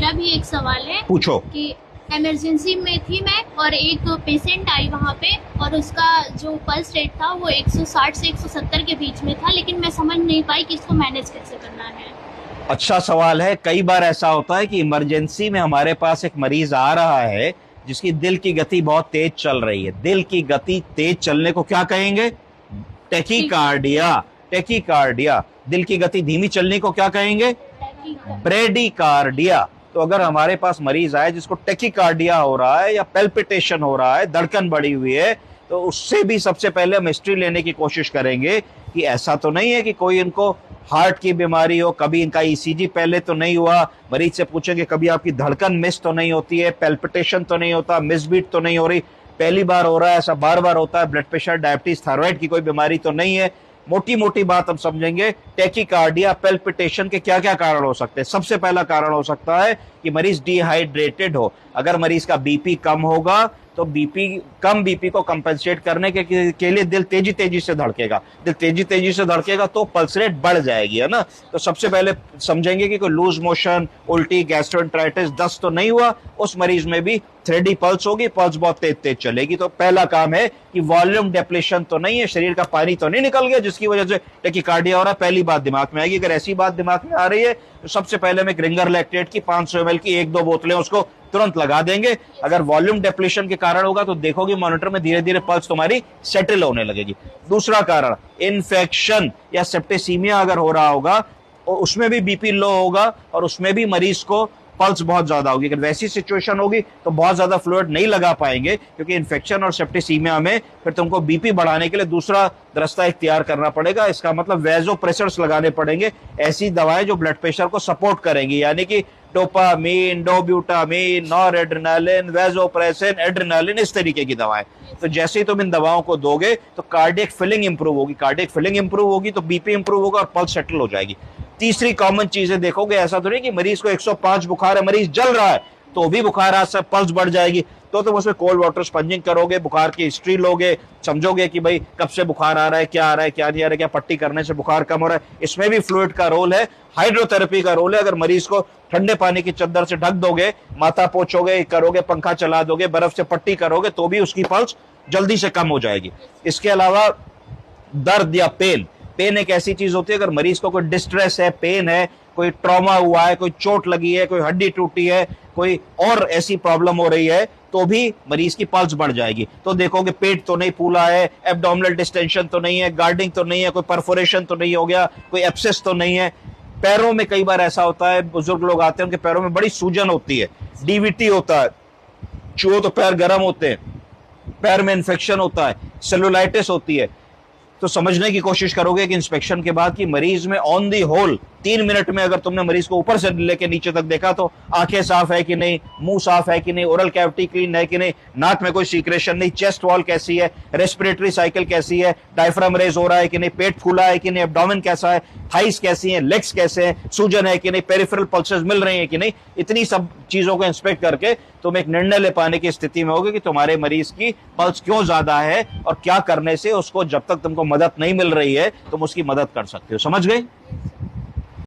मेरा भी एक सवाल है। पूछो। कि इमरजेंसी में थी मैं और एक पेशेंट आई वहाँ पे और उसका जो पल्स रेट था वो 160 से 170 के बीच में था, लेकिन मैं समझ नहीं पाई कि इसको मैनेज कैसे करना है। अच्छा सवाल है। कई बार ऐसा होता है कि इमरजेंसी में हमारे पास एक मरीज आ रहा है जिसकी दिल की गति बहुत तेज चल रही है। दिल की गति तेज चलने को क्या कहेंगे? टेकीकार्डिया। टेकीकार्डिया। दिल की गति धीमी चलने को क्या कहेंगे? ब्रेडिकार्डिया। तो अगर हमारे पास मरीज आए जिसको टेकीकार्डिया हो रहा है या पेल्पिटेशन हो रहा है, धड़कन बढ़ी हुई है, तो उससे भी सबसे पहले हम हिस्ट्री लेने की कोशिश करेंगे कि ऐसा तो नहीं है कि कोई इनको हार्ट की बीमारी हो, कभी इनका ईसीजी पहले तो नहीं हुआ। मरीज से पूछेंगे कभी आपकी धड़कन मिस तो नहीं होती है, पेल्पिटेशन तो नहीं होता, मिसबीट तो नहीं हो रही, पहली बार हो रहा है, ऐसा बार बार होता है, ब्लड प्रेशर, डायबिटीज, थायराइड की कोई बीमारी तो नहीं है। मोटी मोटी बात हम समझेंगे। टेकीकार्डिया, पेल्पिटेशन के क्या क्या कारण हो सकते हैं? सबसे पहला कारण हो सकता है कि मरीज डिहाइड्रेटेड हो। अगर मरीज का बीपी कम होगा तो कम बीपी को कंपेंसेट करने के लिए दिल तेजी तेजी से धड़केगा। दिल तेजी तेजी से धड़केगा तो पल्स रेट बढ़ जाएगी, है ना। तो सबसे पहले समझेंगे कि कोई लूज मोशन, उल्टी, गैस्ट्रोएंटेराइटिस, दस्त तो नहीं हुआ। उस मरीज में भी 3D पल्स होगी, पल्स बहुत तेज तेज चलेगी। तो पहला काम है कि वॉल्यूम डेप्लेशन तो नहीं है, शरीर का पानी तो नहीं निकल गया जिसकी वजह से टेकीकार्डिया हो रहा है। पहली बात दिमाग में आएगी। अगर ऐसी बात दिमाग में आ रही है तो सबसे पहले हम एक रिंगर लैक्टेट की 500 ml की 1-2 बोतलें उसको तुरंत लगा देंगे। अगर वॉल्यूम डेप्लेशन के कारण होगा तो देखोगे मॉनिटर में धीरे धीरे पल्स तुम्हारी सेटल होने लगेगी। दूसरा कारण, इन्फेक्शन या सेप्टिसीमिया अगर हो रहा होगा उसमें भी बीपी लो होगा और उसमें भी मरीज को पल्स बहुत ज्यादा होगी। अगर वैसी सिचुएशन होगी तो बहुत ज्यादा फ्लूइड नहीं लगा पाएंगे, क्योंकि इन्फेक्शन और सेप्टिसीमिया में फिर तुमको बीपी बढ़ाने के लिए दूसरा रास्ता इख्तियार करना पड़ेगा। इसका मतलब वेजोप्रेसर्स लगाने पड़ेंगे, ऐसी दवाएं जो ब्लड प्रेशर को सपोर्ट करेंगी, यानी कि डोपामीन, डोब्यूटामीन, नॉरएड्रेनालिन, वेजोप्रेसिन, एड्रेनालिन, इस तरीके की दवाएं। तो जैसे ही तुम इन दवाओं को दोगे तो कार्डियक फिलिंग इंप्रूव होगी। कार्डियक फिलिंग इंप्रूव होगी तो बीपी इंप्रूव होगा और पल्स सेटल हो जाएगी। तीसरी कॉमन चीजें देखोगे, ऐसा तो नहीं कि मरीज को 105 बुखार है, मरीज जल रहा है तो भी बुखार आ सकता, पल्स बढ़ जाएगी। तो तुम उसमें कोल्ड वाटर स्पंजिंग करोगे, बुखार की हिस्ट्री लोगे, समझोगे कि भाई कब से बुखार आ रहा है, क्या आ रहा है, क्या नहीं आ रहा है, क्या पट्टी करने से बुखार कम हो रहा है। इसमें भी फ्लूइड का रोल है, हाइड्रोथेरेपी का रोल है। अगर मरीज को ठंडे पानी की चद्दर से ढक दोगे, माथा पोछोगे, करोगे, पंखा चला दोगे, बर्फ से पट्टी करोगे तो भी उसकी पल्स जल्दी से कम हो जाएगी। इसके अलावा दर्द या पेन, पेन एक ऐसी चीज होती है, अगर मरीज को कोई डिस्ट्रेस है, पेन है, कोई ट्रॉमा हुआ है, कोई चोट लगी है, कोई हड्डी टूटी है, कोई और ऐसी प्रॉब्लम हो रही है तो भी मरीज की पल्स बढ़ जाएगी। तो देखोगे पेट तो नहीं फूला है, एब्डोमिनल डिस्टेंशन तो नहीं है, गार्डिंग तो नहीं है, कोई परफोरेशन तो नहीं हो गया, कोई एब्सेस तो नहीं है। पैरों में कई बार ऐसा होता है, बुजुर्ग लोग आते हैं उनके पैरों में बड़ी सूजन होती है, डीवीटी होता है, छुओ तो पैर गर्म होते हैं, पैर में इन्फेक्शन होता है, सेलुलाइटिस होती है। तो समझने की कोशिश करोगे कि इंस्पेक्शन के बाद कि मरीज में ऑन दी होल 3 मिनट में अगर तुमने मरीज को ऊपर से लेके नीचे तक देखा तो आंखें साफ है कि नहीं, मुंह साफ है कि नहीं, ओरल कैविटी क्लीन है कि नहीं, नाक में कोई सीक्रेशन नहीं, चेस्ट वॉल कैसी है, रेस्पिरेटरी साइकिल कैसी है, डायफ्राम रेज हो रहा है कि नहीं, पेट फूला है कि नहीं, एब्डोमेन कैसा है, थाइस कैसी है, लेग्स कैसे हैं, सूजन है कि नहीं, पेरिफेरल पल्सेस मिल रही है कि नहीं। इतनी सब चीजों को इंस्पेक्ट करके तुम एक निर्णय ले पाने की स्थिति में होगे कि तुम्हारे मरीज की पल्स क्यों ज्यादा है और क्या करने से उसको, जब तक तुमको मदद नहीं मिल रही है तुम उसकी मदद कर सकते हो। समझ गए?